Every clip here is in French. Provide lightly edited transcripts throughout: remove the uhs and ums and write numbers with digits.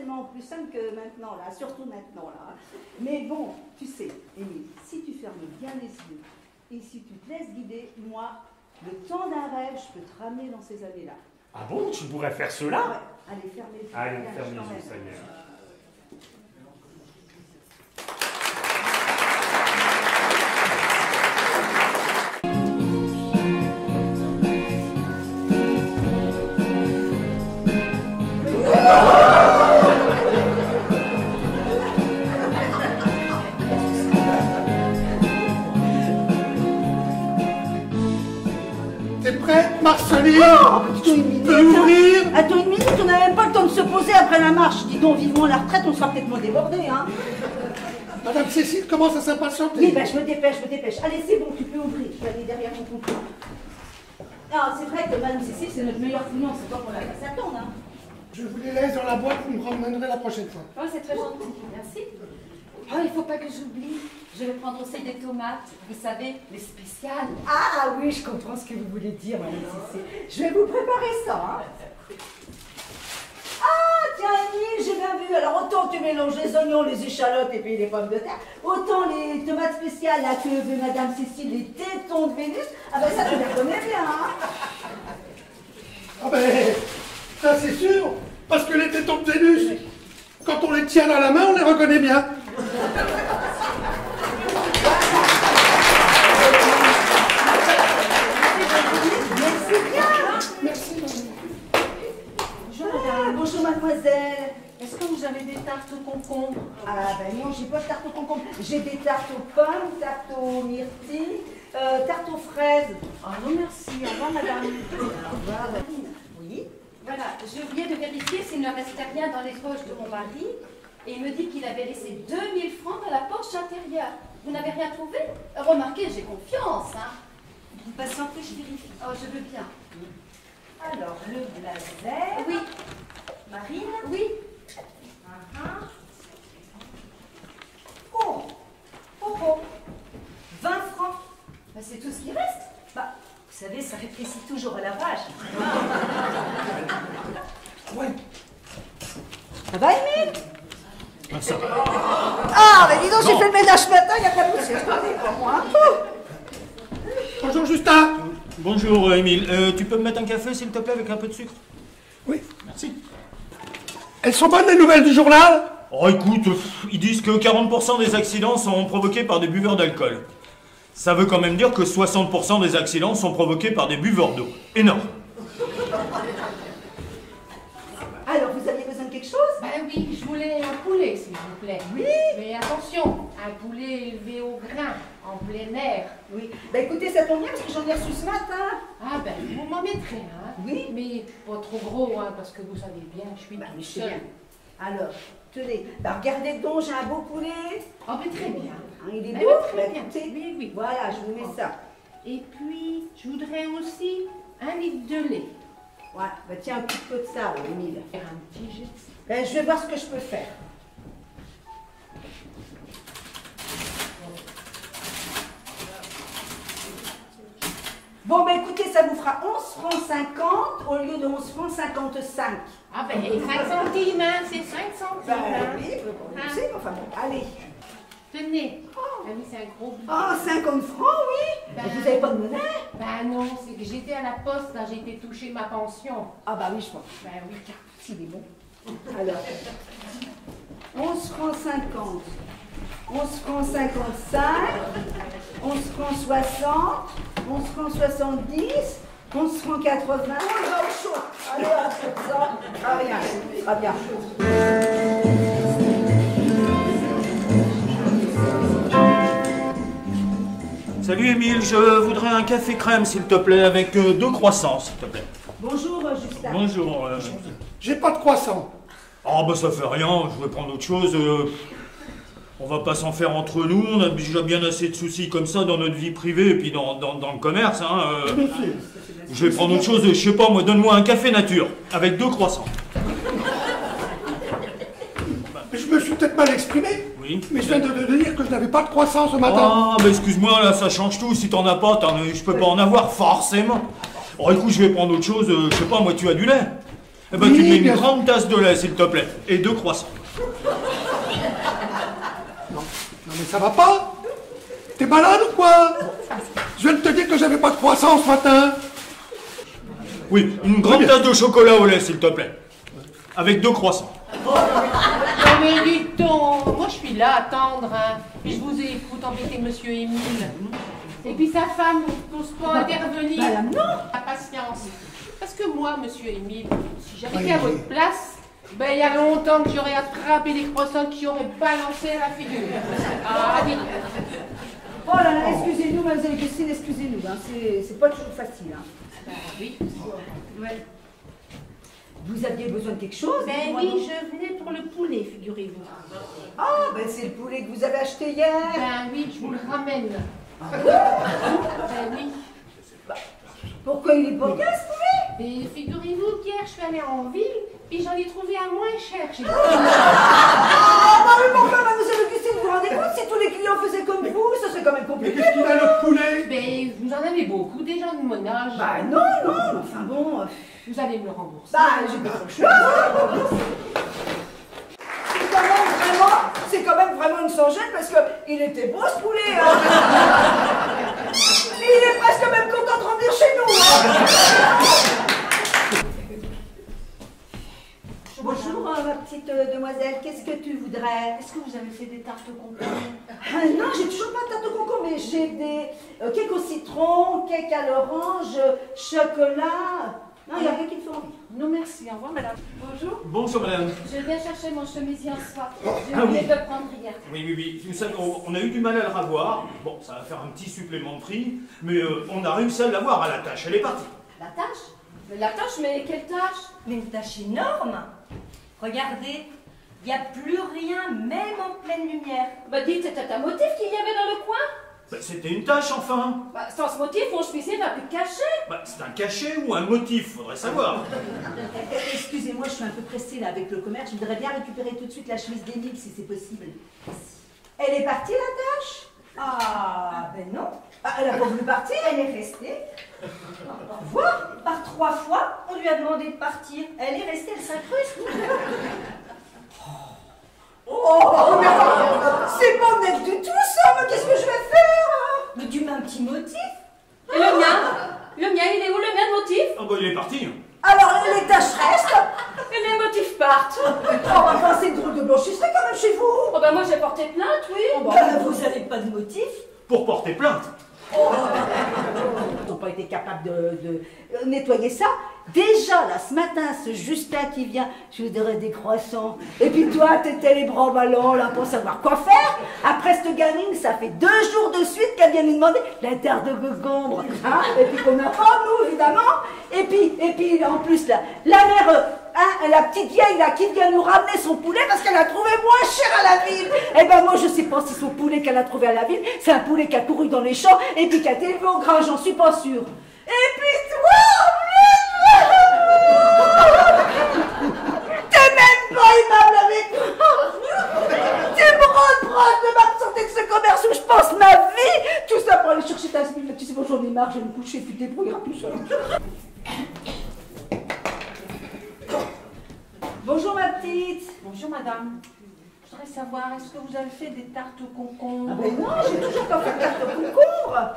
tellement plus simple que maintenant, là, surtout maintenant, là. Mais bon, tu sais, Émile, si tu fermes bien les yeux et si tu te laisses guider, moi, le temps d'un rêve, je peux te ramener dans ces années-là. Ah bon, tu pourrais faire cela? Ouais. Allez, ferme les yeux. Allez, ferme les yeux, ça y est. T'es prête, Marceline? Tu peux ouvrir? Attends une minute, on n'a même pas le temps de se poser après la marche. Dis donc, vivement la retraite, on sera peut-être moins débordés, hein. Madame Cécile commence à s'impatienter. Oui, ben je me dépêche. Allez, c'est bon, tu peux ouvrir. Je vais aller derrière mon comptoir. Ah, c'est vrai que Madame Cécile, c'est notre meilleure cliente, c'est pas qu'on la fasse attendre, hein. Je vous les laisse dans la boîte, vous me ramènerez la prochaine fois. Oh, c'est très gentil, merci. Oh, il faut pas que j'oublie. Je vais prendre aussi des tomates, vous savez, les spéciales. Ah oui, je comprends ce que vous voulez dire, Madame Cécile. Je vais vous préparer ça, hein. Ah, tiens, Émile, j'ai bien vu. Alors, autant tu mélanges les oignons, les échalotes et puis les pommes de terre, autant les tomates spéciales, là, que veut Madame Cécile, les tétons de Vénus, ah ben ça, tu les connais bien, hein. Ah ben, ça c'est sûr, parce que les tétons de Vénus, quand on les tient dans la main, on les reconnaît bien. Merci bien. Merci, madame. Bonjour madame. Bonjour, mademoiselle. Est-ce que vous avez des tartes au concombre? Ah ben non, j'ai pas de tarte au concombre. J'ai des tartes aux pommes, tartes aux myrtilles, tartes aux fraises. Oh non merci, au revoir madame. Au revoir. Oui. Voilà, je viens de vérifier s'il ne restait rien dans les poches de mon mari. Et il me dit qu'il avait laissé 2000 francs dans la poche intérieure. Vous n'avez rien trouvé? Remarquez, j'ai confiance, hein. Vous patientez, je vérifie. Oh, je veux bien. Alors, le blazer. Oui. Marine. Oui. Oh, 20 francs. Bah, c'est tout ce qui reste. Bah, vous savez, ça rétrécit toujours à la vache. Ouais. Ça va, Émile? Ça va. Ah, mais dis donc, j'ai fait le ménage ce matin, il n'y a pas de poussière. Je connais pas, moi. Bonjour, Justin. Bonjour, Émile. Tu peux me mettre un café, s'il te plaît, avec un peu de sucre? Oui. Merci. Elles sont bonnes les nouvelles du journal? Oh, écoute, ils disent que 40% des accidents sont provoqués par des buveurs d'alcool. Ça veut quand même dire que 60% des accidents sont provoqués par des buveurs d'eau. Énorme. Alors, vous aviez besoin de quelque chose? Ben oui, je voulais un poulet, s'il vous plaît. Oui. Mais attention, un poulet élevé au grain, en plein air. Oui. Bah écoutez, ça tombe bien parce que j'en ai reçu ce matin. Ah ben, vous m'en mettrez, hein. Oui. Mais pas trop gros, hein, parce que vous savez bien, je suis Bah, toute c'est seule. bien. Alors, tenez. Bah regardez donc, j'ai un beau poulet. Oh, mais très bien. Hein, il est Ben beau. oui, Bah, très bien. écoutez. Oui, oui. Voilà, je vous mets ça. Et puis, je voudrais aussi 1 litre de lait. Ouais, bah tiens un petit peu de ça, Émile. Faire un petit jet. Ben, je vais voir ce que je peux faire. Bon, ben écoutez, ça vous fera 11 francs 50 au lieu de 11 francs 55. Ah ben, 5 centimes, hein, c'est 5 centimes. Ben hein. oui, vous savez, enfin bon, allez. Tenez. Ah oui, c'est un gros billet. Oh, 50 francs, oui. Ben, Et vous n'avez pas de monnaie? Ben non, c'est que j'étais à la poste, là, j'ai été toucher ma pension. Ah bah oui, je crois. Ben oui. S'il est bon. Alors, 11 francs 50, 11 francs 55, 11 francs 60, 11 francs 70, 11 francs 80. On va au chaud. Allez, hop, comme ça. Ah, rien, ah bien. Salut, Émile. Je voudrais un café crème, s'il te plaît, avec 2 croissants, s'il te plaît. Bonjour, Justin. Bonjour. J'ai pas de croissant. Oh, bah ça fait rien. Je vais prendre autre chose. On va pas s'en faire entre nous. On a déjà bien assez de soucis comme ça dans notre vie privée et puis dans le commerce. Hein. Je vais prendre autre chose. Je sais pas, moi, donne-moi un café nature avec 2 croissants. Je me suis peut-être mal exprimé. Oui. Mais je viens de dire que je n'avais pas de croissant ce matin. Ah, bah excuse-moi, là, ça change tout. Si t'en as pas, je peux pas en avoir, forcément. Oh, écoute, je vais prendre autre chose. Je sais pas, moi, tu as du lait? Eh ben, tu Oui, mets une bien grande tasse de lait, s'il te plaît. Et 2 croissants. Non, mais ça va pas. T'es malade ou quoi? Je viens de te dire que j'avais pas de croissant ce matin. Oui, une grande tasse de chocolat au lait, s'il te plaît. Avec 2 croissants. Non mais dites donc, moi je suis là à attendre, hein. Puis je vous écoute embêter monsieur Émile. Et puis sa femme n'ose pas intervenir. Madame, non. La patience. Parce que moi, monsieur Émile, si j'avais été à votre place, ben il y a longtemps que j'aurais attrapé des croissants qui auraient balancé à la figure. Ah, dites. Oh là là, excusez-nous, mademoiselle Christine, excusez-nous, hein. C'est pas toujours facile. Hein. Ben oui. Ouais. Vous aviez besoin de quelque chose? Ben dites-moi oui, donc. je venais pour le poulet, figurez-vous. Ah, ben c'est le poulet que vous avez acheté hier. Ben oui, je vous le ramène. Ben oui. Pourquoi il est pas bien ce poulet? Et figurez-vous qu'hier je suis allée en ville, puis j'en ai trouvé un moins cher chez vous. Ah, bah oui, mon frère, mademoiselle Christine, vous vous rendez compte, si tous les clients faisaient comme vous, ce serait quand même Mais compliqué. qu'est-ce qu'il a notre poulet? Ben, vous en avez beaucoup, des gens de mon âge. Bah non, non, enfin bon. Vous allez me le rembourser. Bah, j'ai pas trop le choix. C'est quand même vraiment une sans-gêne parce qu'il était beau ce poulet. Hein. Il est presque même content de revenir chez nous. Hein. Bonjour, ma petite demoiselle, qu'est-ce que tu voudrais? Est-ce que vous avez fait des tartes au concombre? Non, j'ai toujours pas de tarte au concombre, mais j'ai des cakes au citron, cakes à l'orange, chocolat. Non, il n'y a rien qui me fait envie. Non merci, au revoir madame. Bonjour. Bonjour, madame. Je viens chercher mon chemisier en soie. J'ai Ah oublié oui. de le prendre hier. Oui, oui, oui. Vous savez, on a eu du mal à le ravoir. Bon, ça va faire un petit supplément de prix, mais on a réussi à l'avoir à la tâche. Elle est partie. La tâche? La tâche, mais quelle tâche? Mais une tâche énorme. Regardez, il n'y a plus rien, même en pleine lumière. Bah dites, c'était un motif qu'il y avait dans le coin? Bah, c'était une tâche, enfin. Bah sans ce motif, mon chemisier n'a plus de cachet. Bah, c'est un cachet ou un motif, faudrait savoir. Excusez-moi, je suis un peu pressée là avec le commerce. Je voudrais bien récupérer tout de suite la chemise d'Émile si c'est possible. Elle est partie la tâche? Ah, ben non, Ah, elle a pas voulu partir? elle est restée. Voir, par 3 fois, on lui a demandé de partir. Elle est restée, elle s'incruste. Oh, mais c'est pas honnête du tout ça, mais qu'est-ce que je vais faire? Mais tu mets un petit motif. Et le mien? Le mien, il est où le mien de motif? Ah bah, il est parti. Alors les tâches restent? Et les motifs partent. Oh, enfin c'est une drôle de blanchisserie quand même chez vous. Oh bah moi j'ai porté plainte, oui. Vous n'avez pas de motif. Pour porter plainte. Ils n'ont pas été capables de nettoyer ça. Déjà, là, ce matin, ce Justin qui vient, je voudrais des croissants. Et puis toi, t'étais les bras ballants, là, pour savoir quoi faire. Après cette gamine, ça fait 2 jours de suite qu'elle vient nous demander la tarte de concombre. Hein, et puis qu'on n'a pas, nous, évidemment. Et puis, en plus, là, la mère, hein, la petite vieille, là, qui vient nous ramener son poulet parce qu'elle a trouvé moins cher à la ville. Eh ben, moi, je sais pas si son poulet qu'elle a trouvé à la ville, c'est un poulet qui a couru dans les champs et puis qui a été élevé au grain, j'en suis pas sûre. Et puis toi, t'es même pas aimable avec moi. Tu me reproches de m'absenter de ce commerce où je passe ma vie. Tout ça pour aller chercher ta semaine. Tu sais, bon, j'en ai marre, je vais me coucher, puis te débrouilleras tout seul. Bonjour ma petite. Bonjour madame. Je voudrais savoir, est-ce que vous avez fait des tartes au concombre? Ah ben non, j'ai toujours pas fait de tarte au concombre.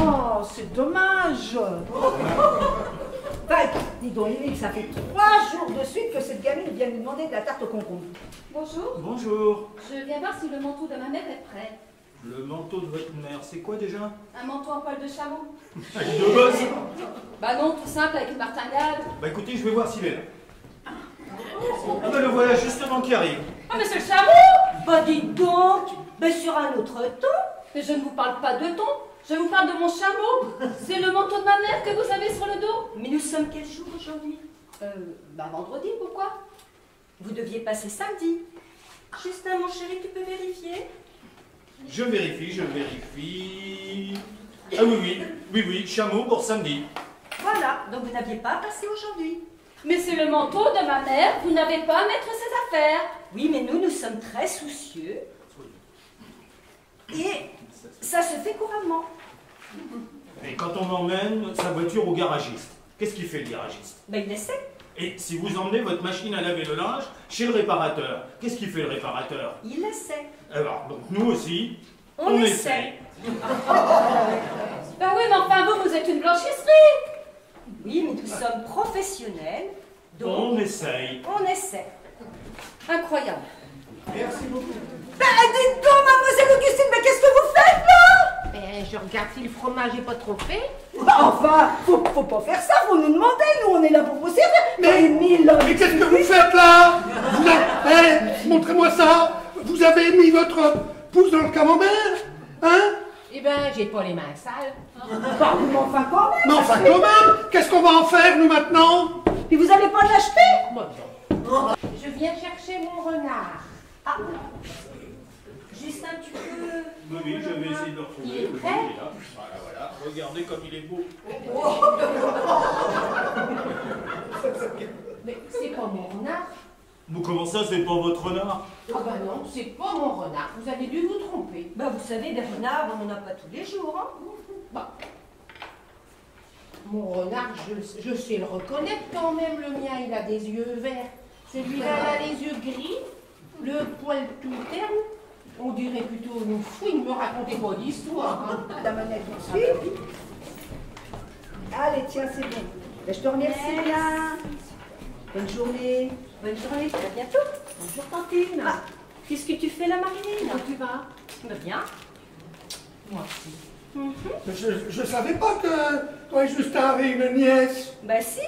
Oh, c'est dommage. Enfin, dis donc, Émile, ça fait 3 jours de suite que cette gamine vient nous demander de la tarte au concombre. Bonjour. Bonjour. Je viens voir si le manteau de ma mère est prêt. Le manteau de votre mère, c'est quoi déjà? Un manteau en poil de chameau? Avec 2 bosses. Bah non, tout simple avec une martingale. Bah écoutez, je vais voir s'il est là. Ah bah le voilà justement qui arrive. Ah mais c'est le chameau! Bah dites donc, mais sur un autre ton. Mais je ne vous parle pas de ton, je vous parle de mon chameau. C'est le manteau de ma mère que vous avez sur le dos. Mais nous sommes quel jour aujourd'hui? Bah vendredi, pourquoi? Vous deviez passer samedi. Justin, mon chéri, tu peux vérifier? Je vérifie. Ah oui, chameau pour samedi. Voilà, donc vous n'aviez pas passé aujourd'hui. Mais c'est le manteau de ma mère, vous n'avez pas à mettre ses affaires. Oui, mais nous sommes très soucieux. Et ça se fait couramment. Et quand on emmène sa voiture au garagiste, qu'est-ce qu'il fait le garagiste? Ben, il essaie. Et si vous emmenez votre machine à laver le linge chez le réparateur, qu'est-ce qu'il fait le réparateur? Il essaie. Alors, donc nous aussi, On essaie. Ben oui, mais enfin, vous êtes une blanchisserie. Oui, mais nous sommes professionnels, donc on essaye. on essaie. Incroyable. Merci beaucoup. Ben, dites donc, mademoiselle Augustine, mais qu'est-ce que vous faites là? Ben, je regarde si le fromage est pas trop fait. Enfin, faut pas faire ça, faut nous demander, nous on est là pour vous servir. Mais Émile, Mais qu'est-ce que vous faites là? Montrez-moi ça. Vous avez mis votre pouce dans le camembert? Hein? Eh ben, j'ai pas les mains sales. mais enfin quand même. Mais enfin quand même, qu'est-ce qu'on va en faire nous maintenant? Puis vous allez pas l'acheter? Bon, non. Je viens chercher mon renard. Ah, Justin, tu peux... Oui, je vais essayer de le retrouver. Il est prêt? Il est là. Voilà. Regardez comme il est beau. Mais c'est pas mon renard. Vous, comment ça, c'est pas votre renard? Ah ben non, c'est pas mon renard. Vous avez dû vous tromper. Bah, vous savez, des renards, on n'en a pas tous les jours, hein. Bah. Mon renard, je sais le reconnaître quand même. Le mien, il a des yeux verts. Celui-là, il a les yeux gris. Le poil tout terne. On dirait plutôt une fouine. Me racontez pas d'histoire. Hein. La manette tout de suite. Allez, tiens, c'est bon. Ben, je te remercie bien. Bonne journée. Bonne journée, à bientôt. Bonjour, Tantine. Ah, qu'est-ce que tu fais là, Marilyn? Comment tu vas? Bah, bien. Moi aussi. Je savais pas que toi et Justin avaient une nièce. Bah si,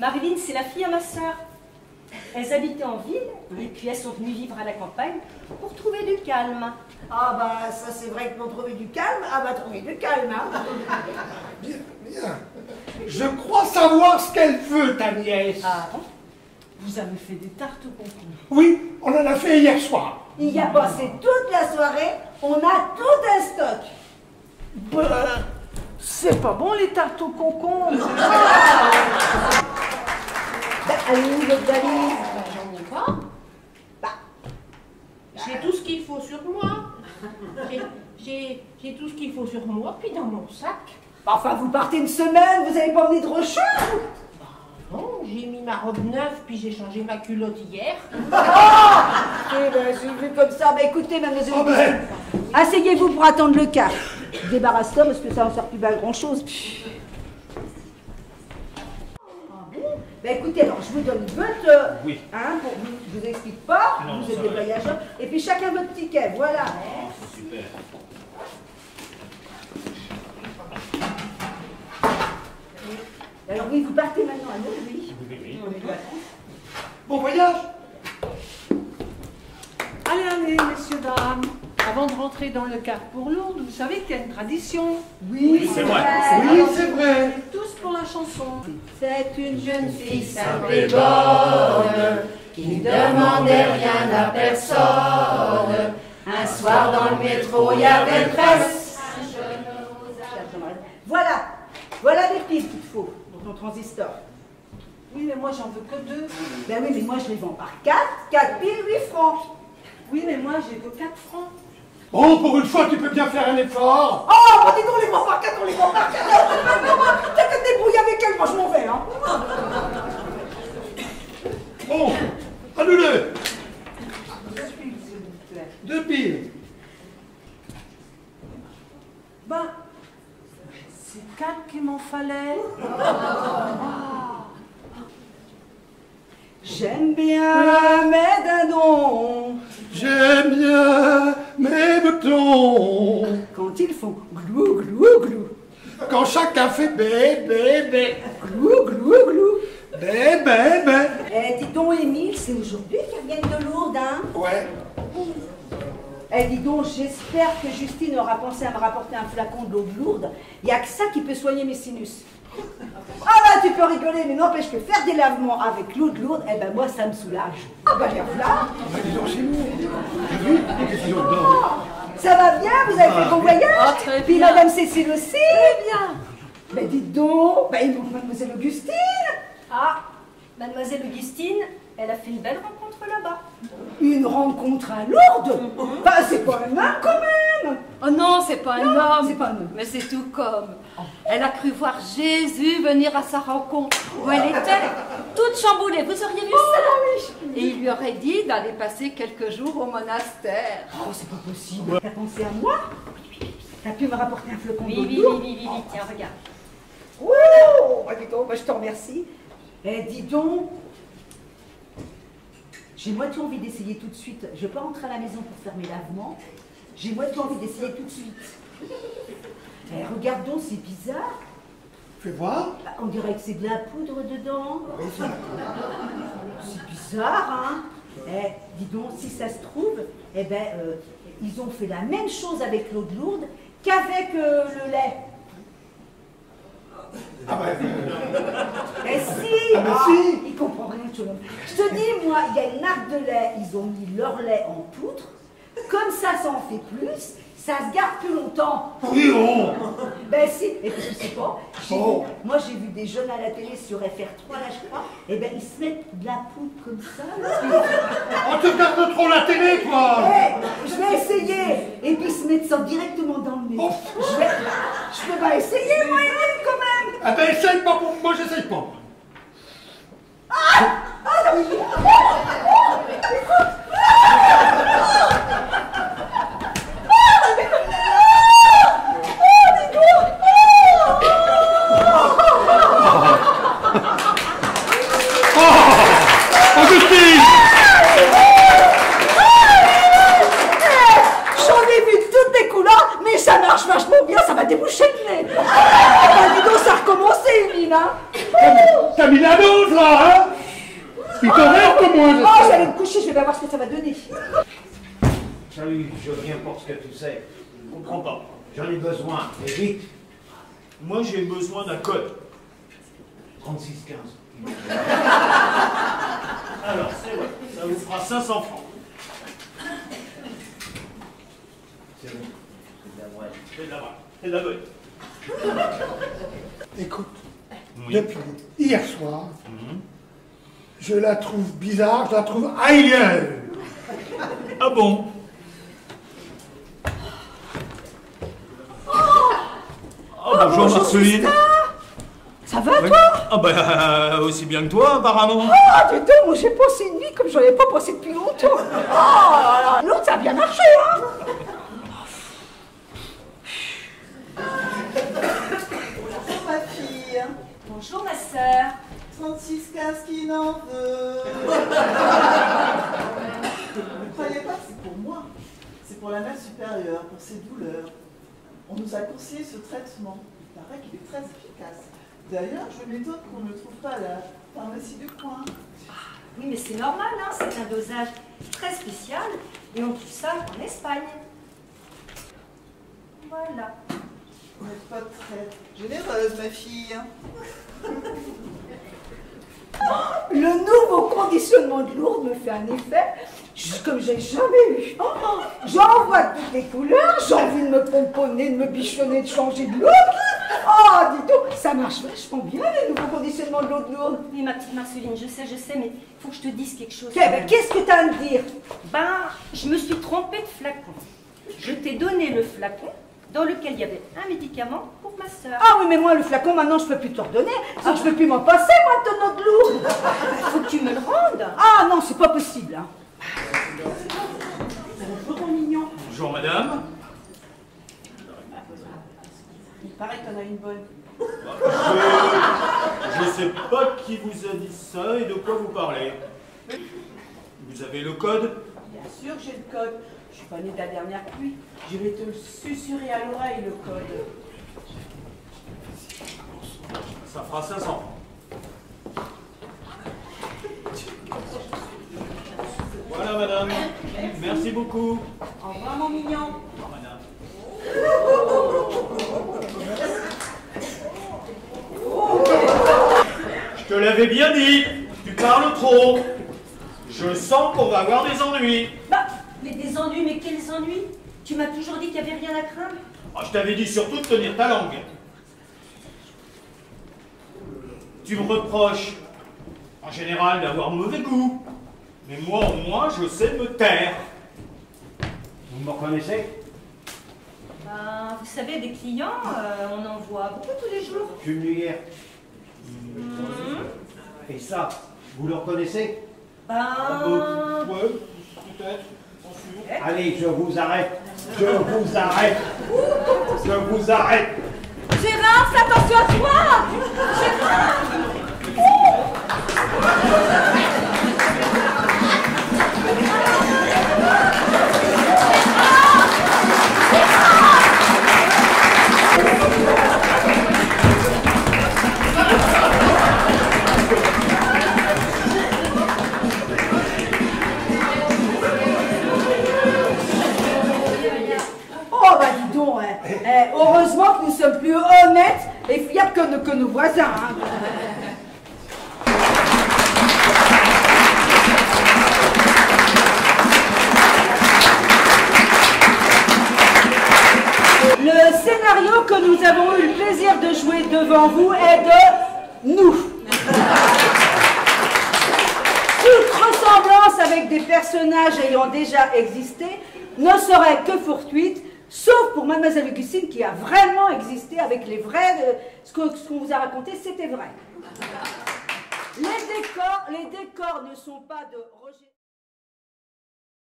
Marilyn, c'est la fille à ma sœur. Elles habitaient en ville, et puis elles sont venues vivre à la campagne pour trouver du calme. Ah bah ça c'est vrai que pour trouver du calme, ah bah trouver du calme, hein. Bien, bien. Je crois savoir ce qu'elle veut, ta nièce. Ah bon? Vous avez fait des tartes au concombre. Oui, on en a fait hier soir. Il y a passé toute la soirée, on a tout un stock. Bah, c'est pas bon les tartes au concombre. Bah, allez, votre valise. Ben, j'en ai pas. Bah, J'ai tout ce qu'il faut sur moi. J'ai tout ce qu'il faut sur moi, puis dans mon sac. enfin, vous partez une semaine, vous avez pas emmené de rechange? Non, j'ai mis ma robe neuve, puis j'ai changé ma culotte hier. Eh ben, j'ai vu comme ça. Bah écoutez, mademoiselle, Oh ben, asseyez-vous pour attendre le car. Débarrasse-toi parce que ça ne sert plus à grand chose. Bah écoutez, alors je vous donne votre... Oui. Hein, pour vous, je vous explique pas, Non, vous ça êtes des va. voyageurs. Et puis chacun votre ticket, voilà. C'est super. Alors oui, vous partez maintenant à nous, oui. bon voyage. Allez, allez, messieurs, dames. Avant de rentrer dans le car pour Lourdes, vous savez qu'il y a une tradition. Oui, c'est vrai. Oui, c'est vrai. Tous pour la chanson. C'est une jeune fille Simple et bonne, qui ne demandait rien à personne. Un soir dans le métro, il y avait une presse. Voilà les piles qu'il faut pour ton transistor. Oui, mais moi, j'en veux que 2. Ben oui, mais moi je les vends par 4 piles, 8 francs. Oui, mais moi, j'ai que 4 francs. Oh, pour une fois, tu peux bien faire un effort. Oh, bah dis donc, on les vend par 4, on les vend par 4. T'as qu'à te débrouiller avec elle, moi je m'en vais, hein. Bon, annule-le. 2 piles, s'il vous plaît. 2 piles. Ben, c'est 4 qu'il m'en fallait. J'aime bien mes dindons J'aime bien mes boutons. quand ils font glou, glou, glou. Quand chacun fait bé, bé, bé. Glou, glou, glou. Bé, bé, bé. Eh, dis donc, Émile, c'est aujourd'hui qu'ils reviennent de Lourdes, hein? Ouais. Eh, dis donc, j'espère que Justine aura pensé à me rapporter un flacon de l'eau de Lourdes. Il n'y a que ça qui peut soigner mes sinus. Ah bah, tu peux rigoler, mais n'empêche que faire des lavements avec l'eau de Lourdes, eh ben moi, ça me soulage. Ah bah, les voilà. Bah, dis donc chez nous. T'as vu? Qu'est-ce qu'ils ont dedans? Ça va bien? Vous avez fait bon voyage? Ah, très Puis bien. Madame Cécile aussi? Très bien. Mais dites donc, bah, il manque Mademoiselle Augustine. Ah, Mademoiselle Augustine, elle a fait une belle rencontre là-bas. Une rencontre à Lourdes? Bah, c'est pas un nain quand même. Oh non, c'est pas un homme. C'est pas un homme. Mais c'est tout comme. Elle a cru voir Jésus venir à sa rencontre. Où elle était. toute chamboulée, vous auriez vu ça? Et il lui aurait dit d'aller passer quelques jours au monastère. Oh, c'est pas possible. T'as pensé à moi? T'as pu me rapporter un flocon Oui, d'eau oui, douce? oui, oui, oui, tiens, regarde. Oh, dis donc, bah, je te remercie. Eh, dis donc, j'ai moitié envie d'essayer tout de suite. Je peux rentrer à la maison pour faire mes lavements. J'ai moitié envie d'essayer tout de suite. Eh, regarde donc, c'est bizarre. Fais voir. Bah, on dirait que c'est de la poudre dedans. C'est bizarre, hein? Eh, dis donc, si ça se trouve, eh ben, ils ont fait la même chose avec l'eau de Lourdes qu'avec le lait. Ah ben, Mais si, Ah, mais si. il comprend rien tout le monde. Je te dis, moi, il y a une marque de lait, ils ont mis leur lait en poudre, comme ça en fait plus, ça se garde plus longtemps. oui, oh. Ben si, et puis tu sais pas, Oh. moi j'ai vu des jeunes à la télé sur FR3, là je crois, et ben ils se mettent de la poudre comme ça. Là. On te regarde trop la télé, quoi. Eh, je vais essayer, et puis ils se mettent ça directement dans le nez. Oh. Je peux pas essayer, moi, Hélène, quand même. Ah ben, essaye pas pour moi, j'essaye pas. Augustine! J'en ai vu de toutes les couleurs, mais ça marche vachement bien, ça va déboucher le nez. Ah, dis donc, ça a recommencé, Eline, hein. T'as mis la dose, là, hein? Il t'horaire que moi, Oh, j'espère. j'allais me coucher, je vais voir ce que ça va donner. Salut, je viens pour ce que tu sais. Je comprends pas. J'en ai besoin. Et vite. Moi, j'ai besoin d'un code. 36-15. Alors, c'est vrai, ça vous fera 500 francs. C'est bon. C'est de la vraie. C'est de la vraie, c'est de la bonne. Écoute, Oui. depuis hier soir, je la trouve bizarre, je la trouve ailleurs. Ah bon? Oh, bonjour Marceline. Ça va, Oui. toi? Ah bah aussi bien que toi apparemment. Ah, dis donc, moi j'ai passé une nuit comme j'en ai pas passé depuis longtemps. Oh là là, l'autre, ça a bien marché, hein? Bonjour ma fille. Bonjour, ma sœur. 36-15 qui n'en veut. Ne croyez pas que c'est pour moi. C'est pour la mère supérieure, pour ses douleurs. On nous a conseillé ce traitement. Il paraît qu'il est très efficace. D'ailleurs, je m'étonne qu'on ne le trouve pas à la pharmacie du coin. Oui, mais c'est normal, hein, c'est un dosage très spécial et on trouve ça en Espagne. Voilà. Vous n'êtes pas très généreuse, ma fille. Le nouveau conditionnement de Lourdes me fait un effet comme j'ai jamais eu. J'en vois de toutes les couleurs, j'ai envie de me pomponner, de me bichonner, de changer de look. Oh, dis donc, ça marche vachement bien, les nouveaux conditionnements de l'eau de Lourdes. Oui, ma petite Marceline, je sais, mais il faut que je te dise quelque chose. Qu'est-ce que t'as à me dire? Ben, je me suis trompée de flacon. Je t'ai donné le flacon dans lequel il y avait un médicament pour ma sœur. Ah oui, mais moi, le flacon, maintenant, je peux plus te redonner. C'est que je peux plus m'en passer, moi, de ton eau de Lourdes. Il faut que tu me le rendes. Ah non, c'est pas possible, hein. Bonjour, mon mignon. Bonjour madame. Il paraît que t'en as une bonne. Je sais pas qui vous a dit ça et de quoi vous parlez. Vous avez le code? Bien sûr que j'ai le code. Je suis pas née de la dernière pluie. Je vais te le susurrer à l'oreille, le code. Ça fera 500 francs. Voilà madame. Merci beaucoup. Au revoir, mon mignon. Au revoir madame. Je te l'avais bien dit, tu parles trop. Je sens qu'on va avoir des ennuis. Bah, mais des ennuis, mais quels ennuis? Tu m'as toujours dit qu'il n'y avait rien à craindre. Ah, je t'avais dit surtout de tenir ta langue. Tu me reproches, en général, d'avoir mauvais goût. Mais moi, au moins, je sais me taire. Vous me reconnaissez? Ben, vous savez, des clients, on en voit beaucoup tous les jours. Je suis venu hier. Et ça, vous le reconnaissez? Ouais, peut-être. Allez, je vous arrête. Je vous arrête. Je vous arrête. Gérard, fais attention à toi! Gérard! Oh bah dis donc, hein. Heureusement que nous sommes plus honnêtes et fiables que nos voisins. Hein. Le scénario que nous avons eu le plaisir de jouer devant vous est de nous. Toute ressemblance avec des personnages ayant déjà existé ne serait que fortuite, sauf pour Mademoiselle Augustine qui a vraiment existé avec les vrais... ce qu'on vous a raconté, c'était vrai. Les décors ne sont pas de Roger...